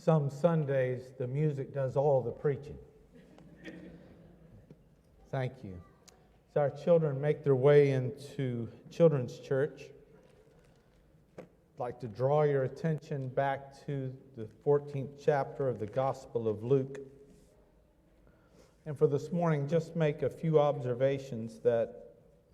Some Sundays, the music does all the preaching. Thank you. As our children make their way into children's church, I'd like to draw your attention back to the 14th chapter of the Gospel of Luke. And for this morning, just make a few observations that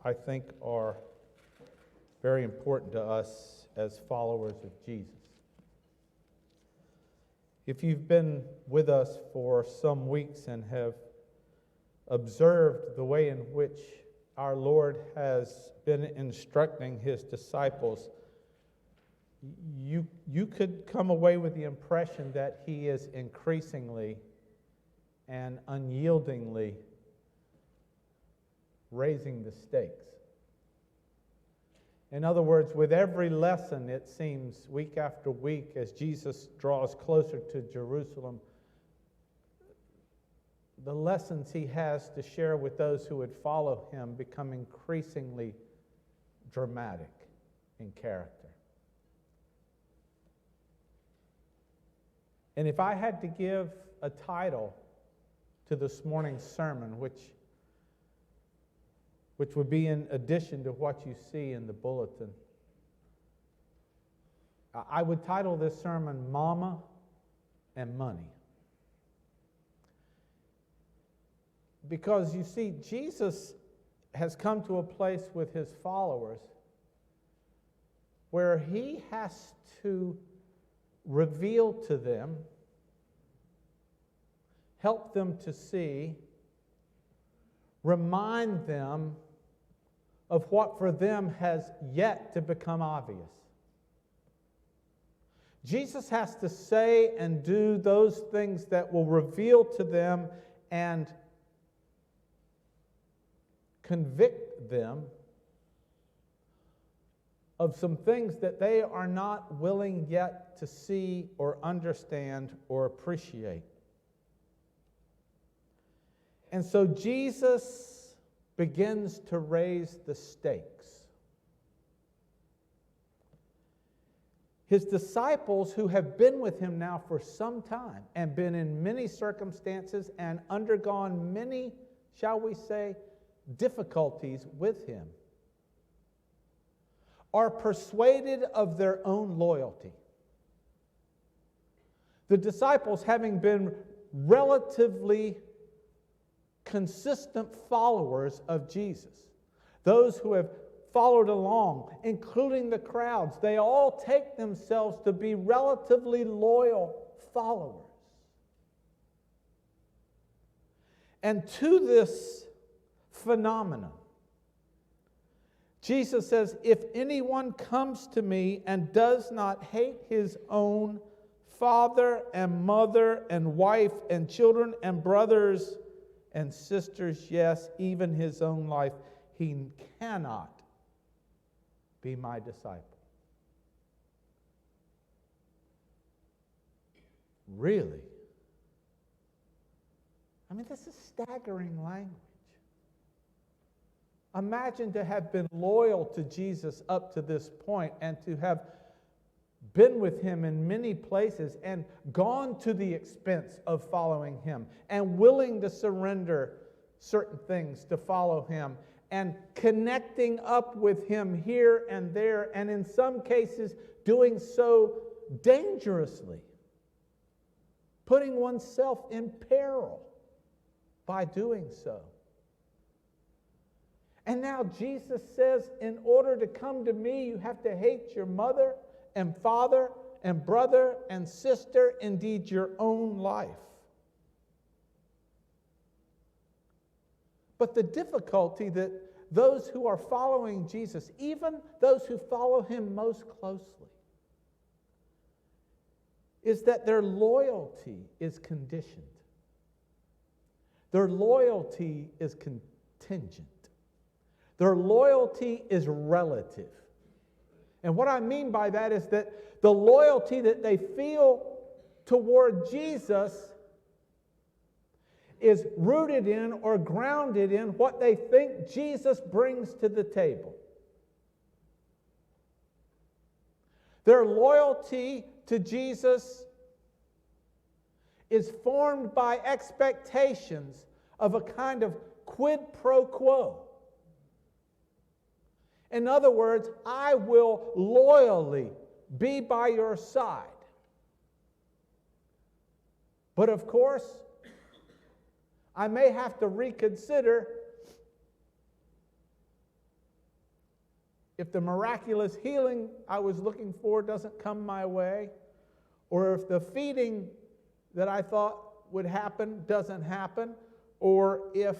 I think are very important to us as followers of Jesus. If you've been with us for some weeks and have observed the way in which our Lord has been instructing His disciples, you could come away with the impression that He is increasingly and unyieldingly raising the stakes. In other words, with every lesson, it seems, week after week, as Jesus draws closer to Jerusalem, the lessons He has to share with those who would follow Him become increasingly dramatic in character. And if I had to give a title to this morning's sermon, which would be in addition to what you see in the bulletin, I would title this sermon, Mama and Money. Because you see, Jesus has come to a place with His followers where He has to reveal to them, help them to see, remind them of what for them has yet to become obvious. Jesus has to say and do those things that will reveal to them and convict them of some things that they are not willing yet to see or understand or appreciate. And so Jesus begins to raise the stakes. His disciples, who have been with Him now for some time and been in many circumstances and undergone many, shall we say, difficulties with Him, are persuaded of their own loyalty. The disciples, having been relatively consistent followers of Jesus, those who have followed along, including the crowds, they all take themselves to be relatively loyal followers. And to this phenomenon, Jesus says, if anyone comes to me and does not hate his own father and mother and wife and children and brothers and sisters, yes, even his own life, he cannot be my disciple. Really? I mean, this is staggering language. Imagine to have been loyal to Jesus up to this point and to have been with Him in many places and gone to the expense of following Him and willing to surrender certain things to follow Him and connecting up with Him here and there, and in some cases doing so dangerously, putting oneself in peril by doing so. And now Jesus says, in order to come to me, you have to hate your mother and father and brother and sister, indeed your own life. But the difficulty that those who are following Jesus, even those who follow Him most closely, is that their loyalty is conditioned. Their loyalty is contingent. Their loyalty is relative. And what I mean by that is that the loyalty that they feel toward Jesus is rooted in or grounded in what they think Jesus brings to the table. Their loyalty to Jesus is formed by expectations of a kind of quid pro quo. In other words, I will loyally be by your side. But of course, I may have to reconsider if the miraculous healing I was looking for doesn't come my way, or if the feeding that I thought would happen doesn't happen, or if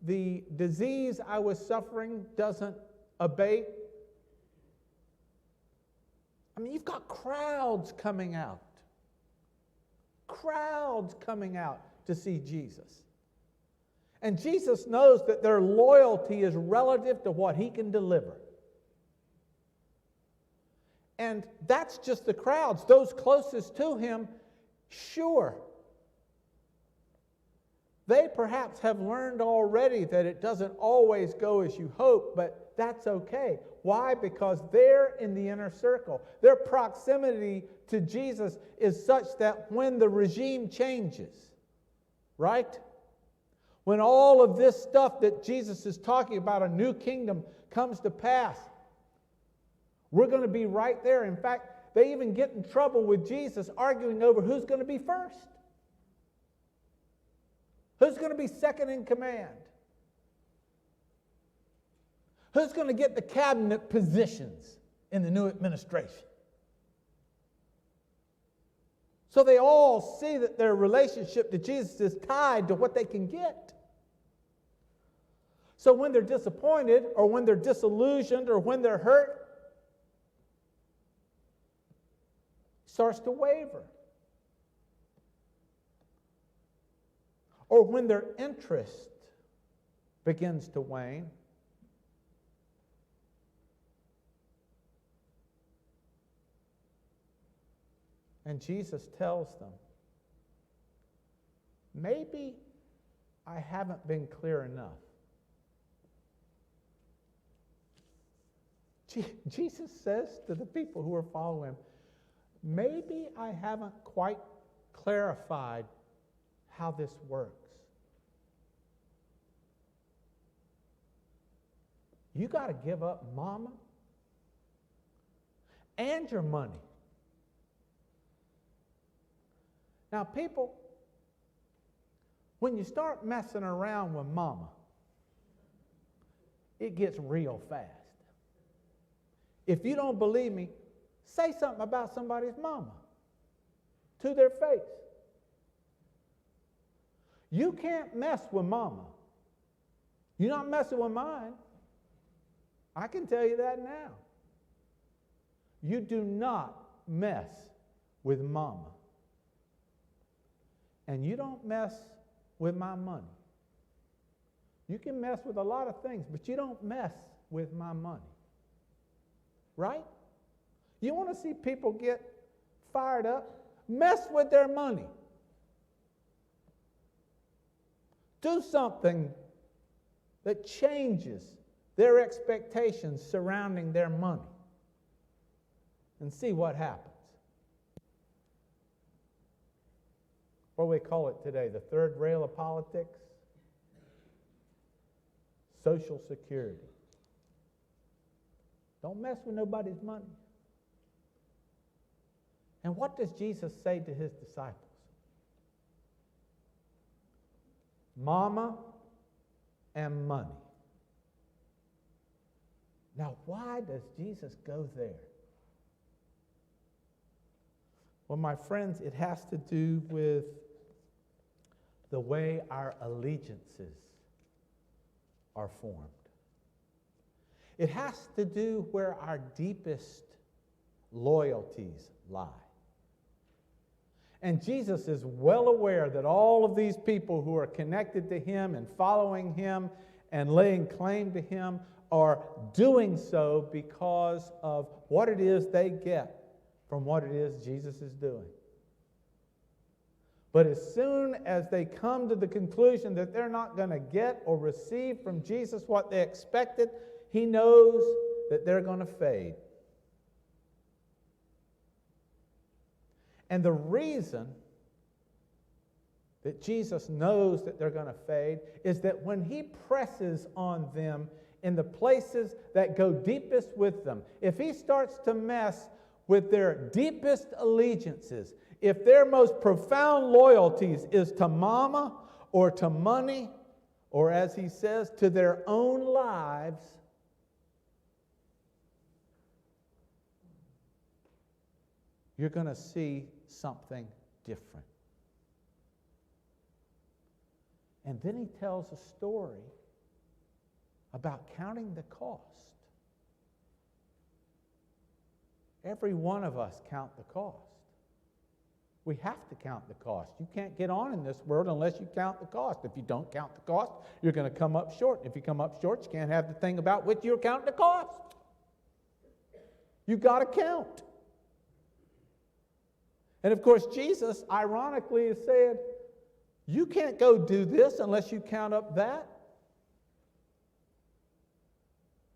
the disease I was suffering doesn't abate. I mean, you've got crowds coming out to see Jesus. And Jesus knows that their loyalty is relative to what he can deliver. And that's just the crowds, those closest to him. Sure, they perhaps have learned already that it doesn't always go as you hope, but that's okay. Why? Because they're in the inner circle. Their proximity to Jesus is such that when the regime changes, right? When all of this stuff that Jesus is talking about, a new kingdom, comes to pass, we're going to be right there. In fact, they even get in trouble with Jesus, arguing over who's going to be first. Who's going to be second in command? Who's going to get the cabinet positions in the new administration? So they all see that their relationship to Jesus is tied to what they can get. So when they're disappointed, or when they're disillusioned, or when they're hurt, it starts to waver. Or when their interest begins to wane. And Jesus tells them, maybe I haven't been clear enough. Jesus says to the people who are following him, maybe I haven't quite clarified how this works. You got to give up mama and your money. Now, people, when you start messing around with mama, it gets real fast. If you don't believe me, say something about somebody's mama to their face. You can't mess with mama. You're not messing with mine. I can tell you that now. You do not mess with mama. And you don't mess with my money. You can mess with a lot of things, but you don't mess with my money. Right? You want to see people get fired up? Mess with their money. Do something that changes their expectations surrounding their money and see what happens. What do we call it today? The third rail of politics? Social Security. Don't mess with nobody's money. And what does Jesus say to his disciples? Mama and money. Now, why does Jesus go there? Well, my friends, it has to do with the way our allegiances are formed. It has to do where our deepest loyalties lie. And Jesus is well aware that all of these people who are connected to him and following him and laying claim to him are doing so because of what it is they get from what it is Jesus is doing. But as soon as they come to the conclusion that they're not going to get or receive from Jesus what they expected, he knows that they're going to fade. And the reason that Jesus knows that they're going to fade, is that when he presses on them in the places that go deepest with them, if he starts to mess with their deepest allegiances, if their most profound loyalties is to mama or to money, or as he says, to their own lives, you're going to see something different. And then he tells a story about counting the cost. Every one of us count the cost. We have to count the cost. You can't get on in this world unless you count the cost. If you don't count the cost, you're going to come up short. If you come up short, you can't have the thing about which you're counting the cost. You've got to count. And of course, Jesus, ironically, is saying, you can't go do this unless you count up that.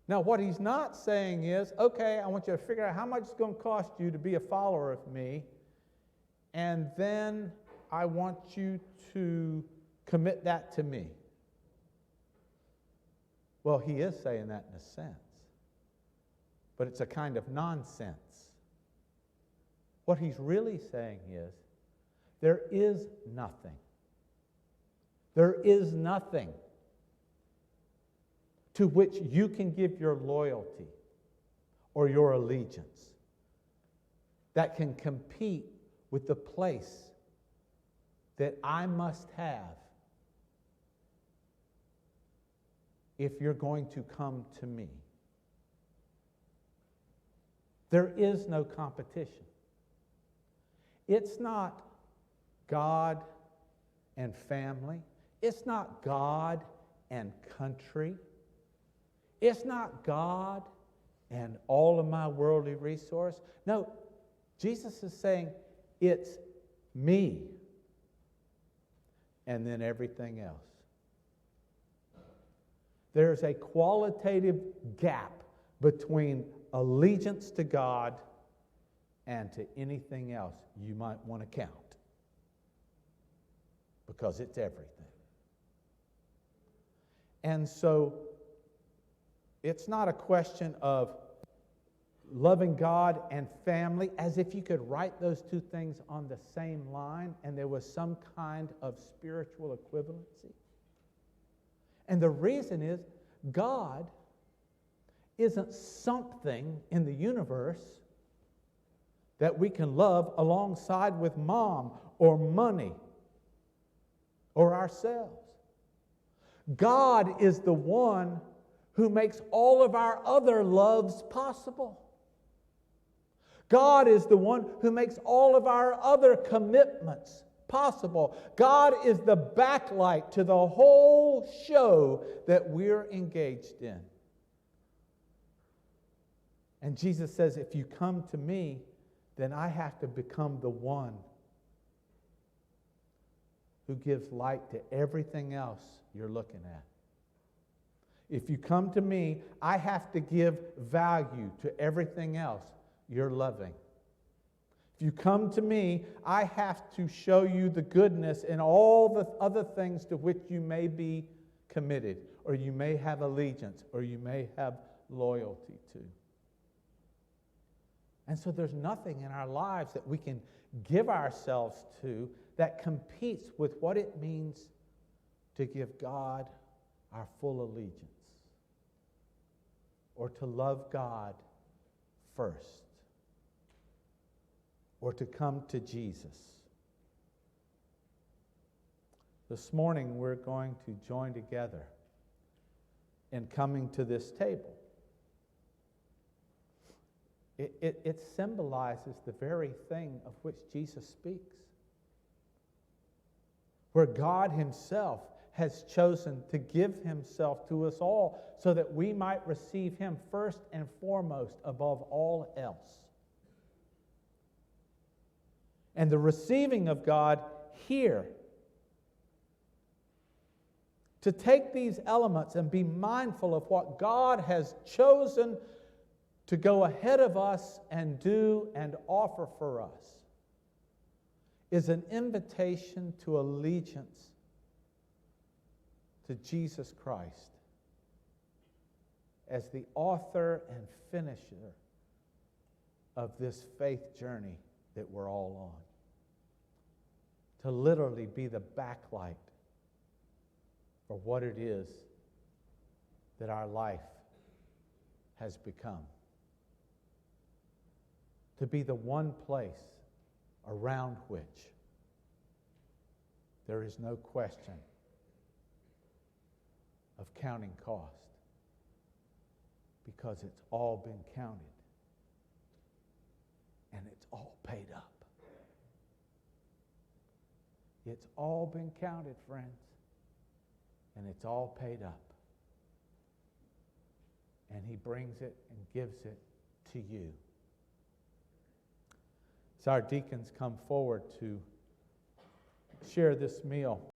Now, what he's not saying is, okay, I want you to figure out how much it's going to cost you to be a follower of me, and then I want you to commit that to me. Well, he is saying that in a sense, but it's a kind of nonsense. What he's really saying is, there is nothing. There is nothing to which you can give your loyalty or your allegiance that can compete with the place that I must have if you're going to come to me. There is no competition. It's not God and family. It's not God and country. It's not God and all of my worldly resource. No, Jesus is saying, it's me and then everything else. There's a qualitative gap between allegiance to God and to anything else you might want to count, because it's everything. And so it's not a question of loving God and family as if you could write those two things on the same line and there was some kind of spiritual equivalency. And the reason is, God isn't something in the universe that we can love alongside with mom or money or ourselves. God is the one who makes all of our other loves possible. God is the one who makes all of our other commitments possible. God is the backlight to the whole show that we're engaged in. And Jesus says, if you come to me, then I have to become the one who gives light to everything else you're looking at. If you come to me, I have to give value to everything else you're loving. If you come to me, I have to show you the goodness in all the other things to which you may be committed, or you may have allegiance, or you may have loyalty to. And so there's nothing in our lives that we can give ourselves to that competes with what it means to give God our full allegiance, or to love God first, or to come to Jesus. This morning we're going to join together in coming to this table. It symbolizes the very thing of which Jesus speaks, where God himself has chosen to give himself to us all so that we might receive him first and foremost above all else. And the receiving of God here, to take these elements and be mindful of what God has chosen to go ahead of us and do and offer for us, is an invitation to allegiance to Jesus Christ as the author and finisher of this faith journey that we're all on. To literally be the backlight for what it is that our life has become. To be the one place around which there is no question of counting cost, because it's all been counted and it's all paid up. It's all been counted, friends, and it's all paid up. And He brings it and gives it to you. As our deacons come forward to share this meal,